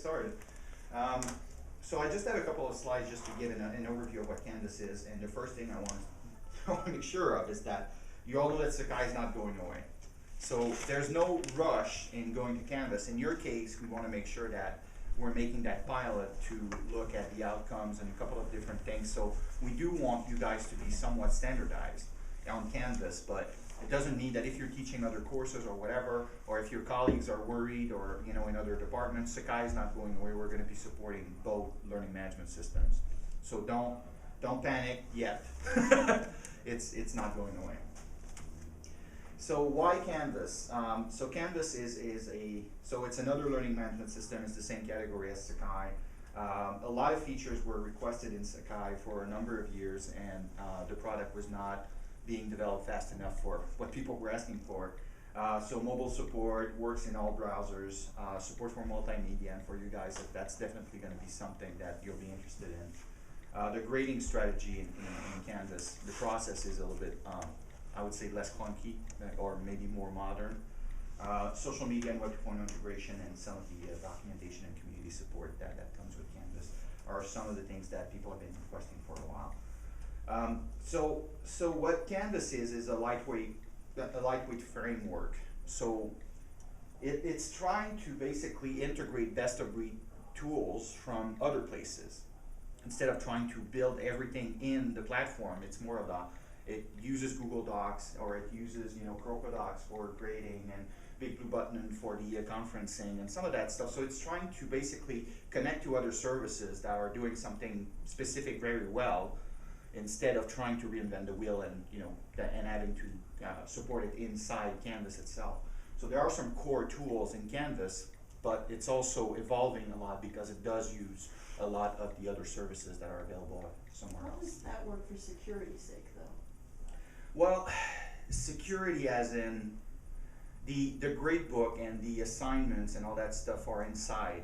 started. So I just have a couple of slides just to give an overview of what Canvas is, and the first thing I want to make sure of is that you all know that Sakai is not going away. So there's no rush in going to Canvas. In your case, we want to make sure that we're making that pilot to look at the outcomes and a couple of different things. So we do want you guys to be somewhat standardized on Canvas, but it doesn't mean that if you're teaching other courses or whatever, or if your colleagues are worried or in other departments, Sakai is not going away. We're going to be supporting both learning management systems. So don't panic yet. It's not going away. So why Canvas? So Canvas it's another learning management system. It's the same category as Sakai. A lot of features were requested in Sakai for a number of years, and the product was not being developed fast enough for what people were asking for. So mobile support works in all browsers, support for multimedia, and for you guys, that's definitely going to be something that you'll be interested in. The grading strategy in Canvas, the process is a little bit, I would say, less clunky or maybe more modern. Social media and Web 2.0 integration and some of the documentation and community support that comes with Canvas are some of the things that people have been requesting for a while. So what Canvas is a lightweight framework. So it's trying to basically integrate best of breed tools from other places. Instead of trying to build everything in the platform, it's more of it uses Google Docs, or it uses CrocoDocs for grading, and Big Blue Button for the conferencing and some of that stuff. So it's trying to basically connect to other services that are doing something specific very well, instead of trying to reinvent the wheel and having to support it inside Canvas itself. So there are some core tools in Canvas, but it's also evolving a lot because it does use a lot of the other services that are available somewhere else. How does that work for security's sake, though? Well, security as in the gradebook and the assignments and all that stuff are inside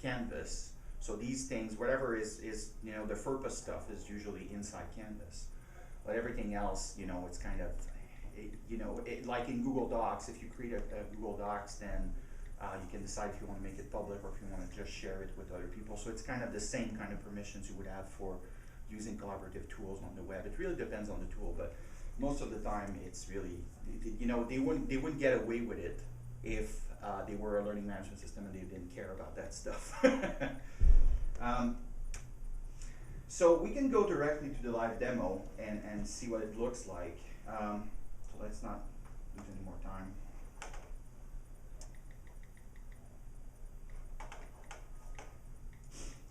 Canvas. So these things, whatever is the FERPA stuff is usually inside Canvas. But everything else, it's kind of, like in Google Docs, if you create a Google Docs, then you can decide if you want to make it public or if you want to just share it with other people. So it's kind of the same kind of permissions you would have for using collaborative tools on the web. It really depends on the tool, but most of the time it's really, they wouldn't get away with it if they were a learning management system and they didn't care about that stuff. So we can go directly to the live demo and see what it looks like. So let's not lose any more time.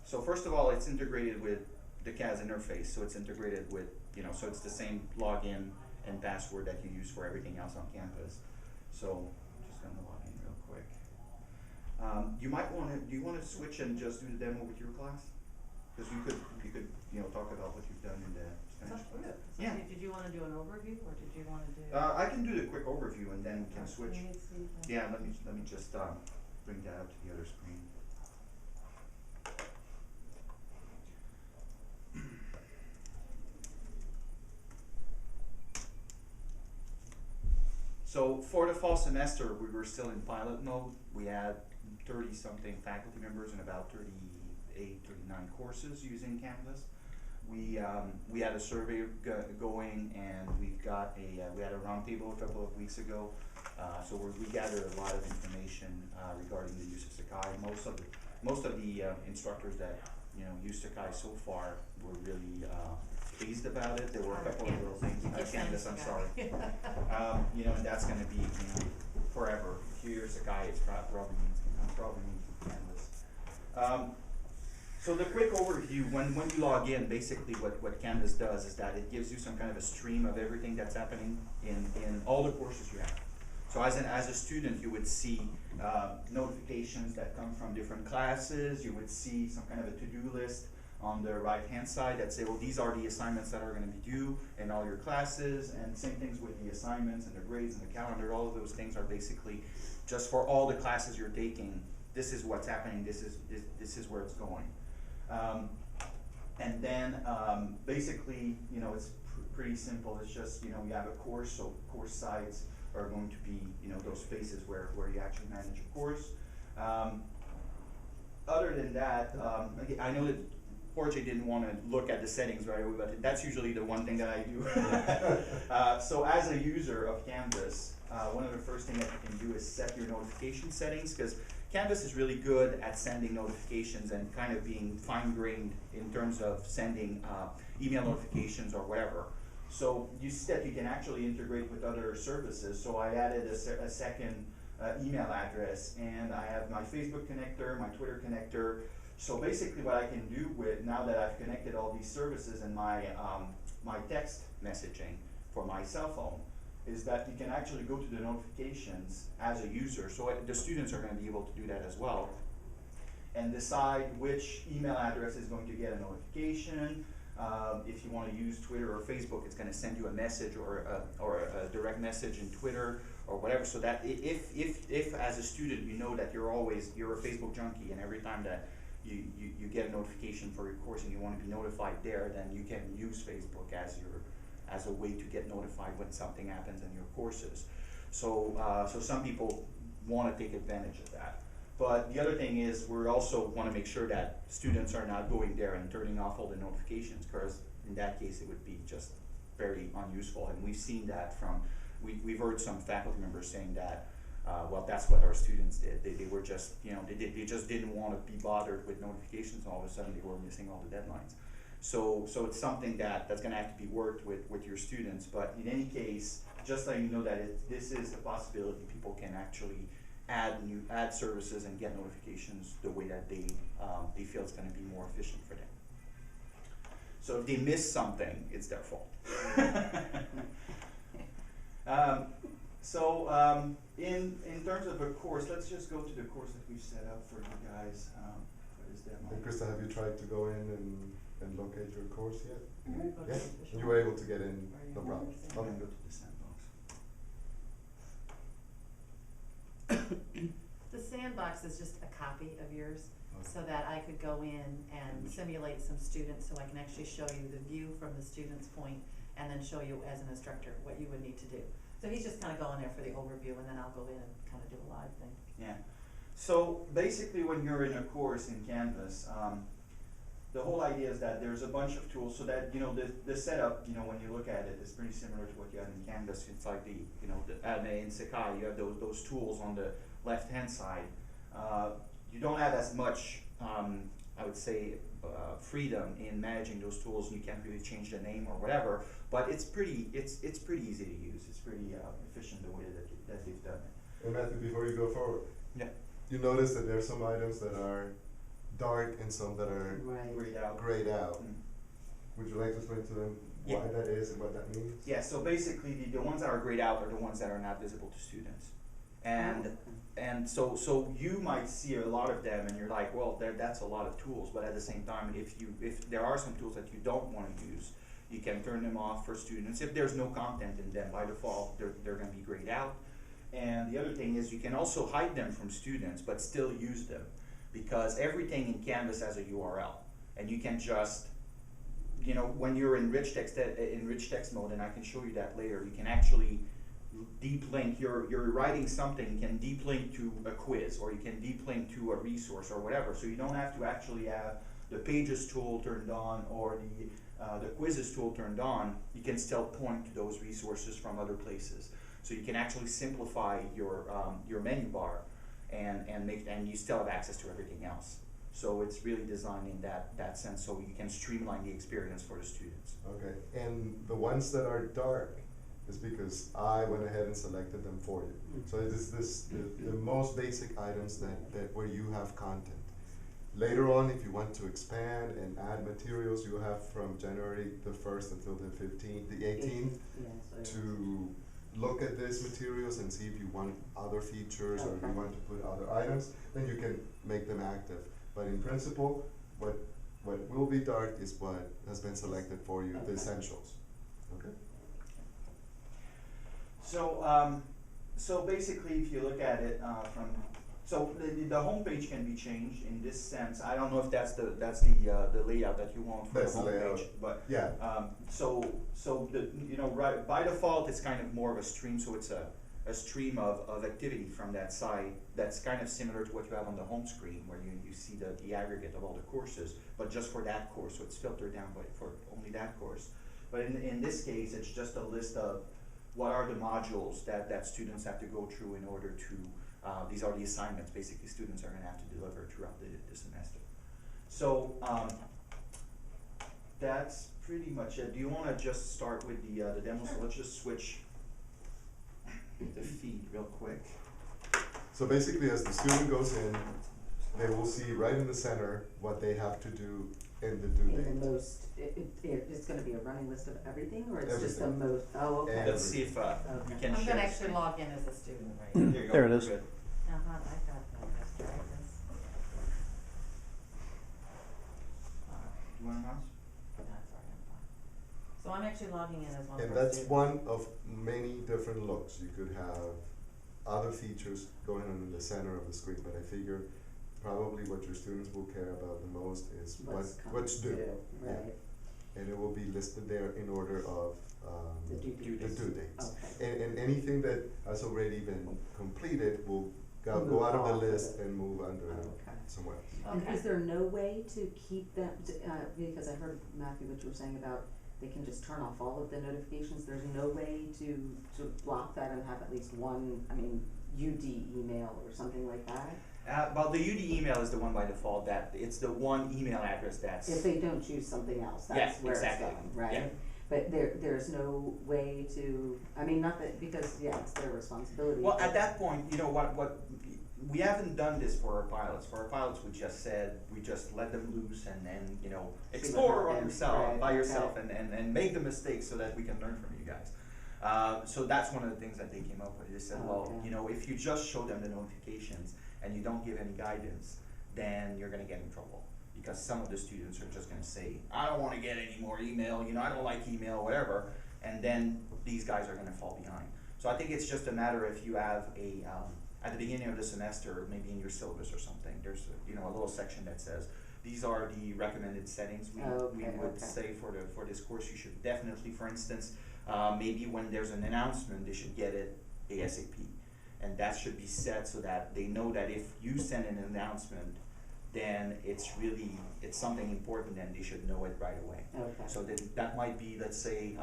So first of all, it's integrated with the CAS interface. So it's integrated with, so it's the same login and password that you use for everything else on campus. So I'm just gonna log in real quick. Do you want to switch and just do the demo with your class? Because you could talk about what you've done in the Spanish class. Yeah. Did you want to do an overview, or did you want to do? I can do the quick overview and then we can switch. Yeah, let me just bring that up to the other screen. So for the fall semester, we were still in pilot mode. We had 30-something faculty members and about 38, 39 courses using Canvas. We had a survey going, and we had a roundtable a couple of weeks ago. So we gathered a lot of information regarding the use of Sakai. Most of the instructors that used Sakai so far were really pleased about it. There were a couple of little things. Canvas, I'm sorry. And that's going to be forever. If you hear Sakai, it's probably means Canvas. So the quick overview, when you log in, basically what Canvas does is that it gives you some kind of a stream of everything that's happening in all the courses you have. So as a student, you would see notifications that come from different classes. You would see some kind of a to-do list on the right-hand side that say, well, these are the assignments that are going to be due in all your classes, and same things with the assignments and the grades and the calendar. All of those things are basically just for all the classes you're taking. This is what's happening. This is where it's going. And then basically, it's pretty simple. It's just you have a course, so course sites are going to be those spaces where you actually manage a course. other than that, again, I know that Jorge didn't want to look at the settings right away, but that's usually the one thing that I do. So as a user of Canvas, one of the first things that you can do is set your notification settings, because Canvas is really good at sending notifications and kind of being fine-grained in terms of sending email notifications or whatever. So you see that you can actually integrate with other services. So I added a second email address, and I have my Facebook connector, my Twitter connector. So basically what I can do with, now that I've connected all these services and my text messaging for my cell phone, is that you can actually go to the notifications as a user. So the students are going to be able to do that as well, and decide which email address is going to get a notification. If you want to use Twitter or Facebook, it's going to send you a message or a direct message in Twitter or whatever. So that if as a student you know that you're a Facebook junkie, and every time that you get a notification for your course and you want to be notified there, then you can use Facebook as a way to get notified when something happens in your courses. So so some people want to take advantage of that. But the other thing is, we also want to make sure that students are not going there and turning off all the notifications, because in that case it would be just very unuseful. And we've seen that from, we've heard some faculty members saying that, well, that's what our students did. They were just, they just didn't want to be bothered with notifications, and all of a sudden they were missing all the deadlines. So it's something that's going to have to be worked with your students. But in any case, just letting you know that this is a possibility. People can actually add services and get notifications the way that they feel it's going to be more efficient for them. So if they miss something, it's their fault. In terms of a course, let's just go to the course that we've set up for you guys for this demo. And Krista, have you tried to go in and locate your course yet? Mhm. Yeah, you were able to get in, no problem. I'm going to go to the sandbox. The sandbox is just a copy of yours, Okay. so that I could go in and simulate some students, so I can actually show you the view from the student's point, and then show you as an instructor what you would need to do. So he's just kind of going there for the overview, and then I'll go in and kind of do a live thing. Yeah. So basically, when you're in a course in Canvas, the whole idea is that there's a bunch of tools, so that the setup, when you look at it, is pretty similar to what you have in Canvas. It's like in Sakai, you have those tools on the left-hand side. You don't have as much, I would say, freedom in managing those tools. You can't really change the name or whatever, but it's pretty easy to use. It's pretty efficient the way that they've done it. And Matthew, before you go forward, Yeah. you notice that there are some items that are dark and some that are Grayed out. grayed out. Mm. Would you like to explain to them Yeah. why that is and what that means? Yeah, so basically the ones that are grayed out are the ones that are not visible to students. And so you might see a lot of them and you're like, well, that's a lot of tools, but at the same time, if there are some tools that you don't want to use, you can turn them off for students. If there's no content in them, by default, they're going to be grayed out. And the other thing is, you can also hide them from students, but still use them, because everything in Canvas has a URL, and you can just, when you're in rich text mode, and I can show you that later, you can actually deep link. You're writing something, you can deep link to a quiz, or you can deep link to a resource or whatever. So you don't have to actually have the Pages tool turned on or the Quizzes tool turned on. You can still point to those resources from other places. So you can actually simplify your menu bar and you still have access to everything else. So it's really designed in that sense, so you can streamline the experience for the students. Okay, and the ones that are dark is because I went ahead and selected them for you. So it is the most basic items that where you have content. Later on, if you want to expand and add materials, you have from January the 1st until the 15th, the 18th, to look at these materials and see if you want other features or if you want to put other items, then you can make them active. But in principle, what will be dark is what has been selected for you, the essentials. Okay? So basically, if you look at it so the homepage can be changed in this sense. I don't know if that's the layout that you want for That's the the layout. homepage, but Yeah. so right by default it's kind of more of a stream. So it's a stream of activity from that site that's kind of similar to what you have on the home screen, where you see the aggregate of all the courses, but just for that course, so it's filtered down for only that course. But in this case, it's just a list of what are the modules that students have to go through in order to, these are the assignments basically students are gonna have to deliver throughout the semester. So that's pretty much it. Do you wanna just start with the demo? So let's just switch the feed real quick. So basically, as the student goes in, they will see right in the center what they have to do in the due date. In the most, it's gonna be a running list of everything, or it's just the Everything. most, oh, okay. And- Let's see if we can I'm share. gonna actually log in as a student right There now. you go. There it is. Good. I got that, let's try this. You want a mouse? That's already on fine. So I'm actually logging in as one And person. that's one of many different looks. You could have other features going on in the center of the screen, but I figure probably what your students will care about the most is what's due. Yeah. Right, And it will be listed there in order of the due Due date. the due dates. Okay. And anything that has already been completed will Move go out of off the of list it. and move under Okay. somewhere else. And Okay. is there no way to keep them, because I heard, Matthew, what you were saying about they can just turn off all of the notifications, there's no way to block that and have at least one, UD email or something like that? Well, the UD email is the one by default, that it's the one email address that's. If they don't choose something else, Yeah, that's where it's exactly. going, right? Yeah. But there's no way to, not that, because, yeah, it's their responsibility. Well, but- at that point, you know what, we haven't done this for our pilots. For our pilots, we just said, we just let them loose and then, See what explore on happens, yourself, right, by okay. yourself and make the mistakes so that we can learn from you guys. So that's one of the things that they came up with. They said, well, Okay. if you just show them the notifications and you don't give any guidance, then you're gonna get in trouble. Because some of the students are just gonna say, I don't wanna get any more email, I don't like email, whatever, and then these guys are gonna fall behind. So I think it's just a matter if you have at the beginning of the semester, maybe in your syllabus or something, there's a little section that says, these are the recommended settings we Okay, would okay. say for this course. You should definitely, for instance, maybe when there's an announcement, they should get it ASAP. And that should be set so that they know that if you send an announcement, then it's something important and they should know it right away. Okay. So that might be, let's say,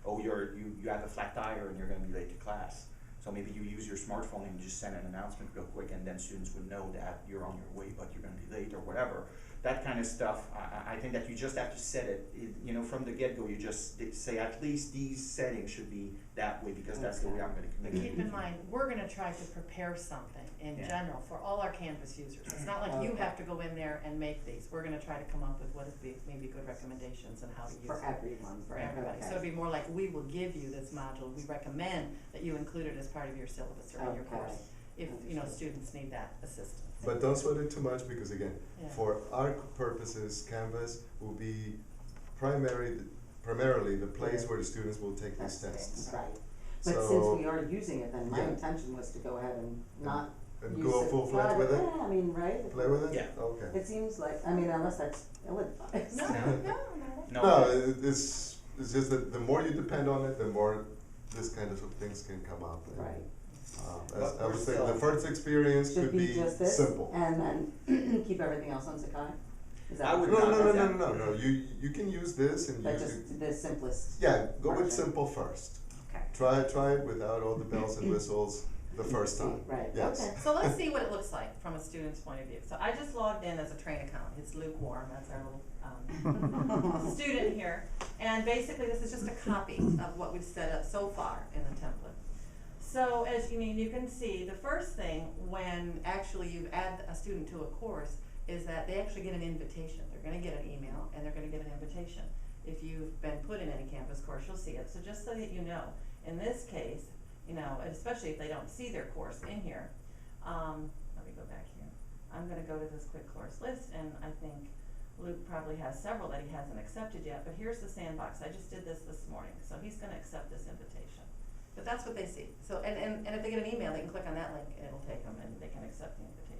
you have a flat tire and you're gonna be late to class. So maybe you use your smartphone and just send an announcement real quick, and then students would know that you're on your way, but you're gonna be late or whatever. That kind of stuff, I think that you just have to set it, from the get-go, you just say at least these settings should be that way, because that's the way I'm gonna But communicate. keep in mind, we're gonna try to prepare something in Yeah. general for all our Canvas users. It's not like you Okay. have to go in there and make these. We're gonna try to come up with what would be maybe good recommendations on how to use it. For everyone. For everybody. So Okay. it'd be more like, we will give you this module, we recommend that you include it as part of your syllabus or in your Okay. course, if, Understood. students need that assistance. But don't sweat it too much, because again, Yeah. for our purposes, Canvas will be primarily the place Yeah. where the students will take these That's it, tests. right. But since So- we are using it, then my Yeah. intention was to go ahead and not And use go it. full-fledged with it? Yeah, right? Play with it? Yeah. Okay. It seems like, unless that's ill-advised. No. No, it's just that the more you depend on it, the more this kind of things can come up. And, Right. But as I we're was saying, still- the first experience Should could be be just this, simple. and then keep everything else on Sakai? Is that I what would you're not saying? do that. No, you can use this and But you, just the simplest? yeah, go with version. simple first. Okay. Try it without all the bells and whistles the first time. Right, Yes. okay. So let's see what it looks like from a student's point of view. So I just logged in as a train account. It's lukewarm, that's our little student here. And basically, this is just a copy of what we've set up so far in the template. So as you can see, the first thing when actually you add a student to a course is that they actually get an invitation. They're gonna get an email and they're gonna get an invitation. If you've been put in any Canvas course, you'll see it. So just so that you know, in this case, especially if they don't see their course in here, let me go back here. I'm gonna go to this quick course list, and I think Luke probably has several that he hasn't accepted yet, but here's the sandbox. I just did this morning, so he's gonna accept this invitation. But that's what they see. So, and if they get an email, they can click on that link and it'll take them and they can accept the invitation.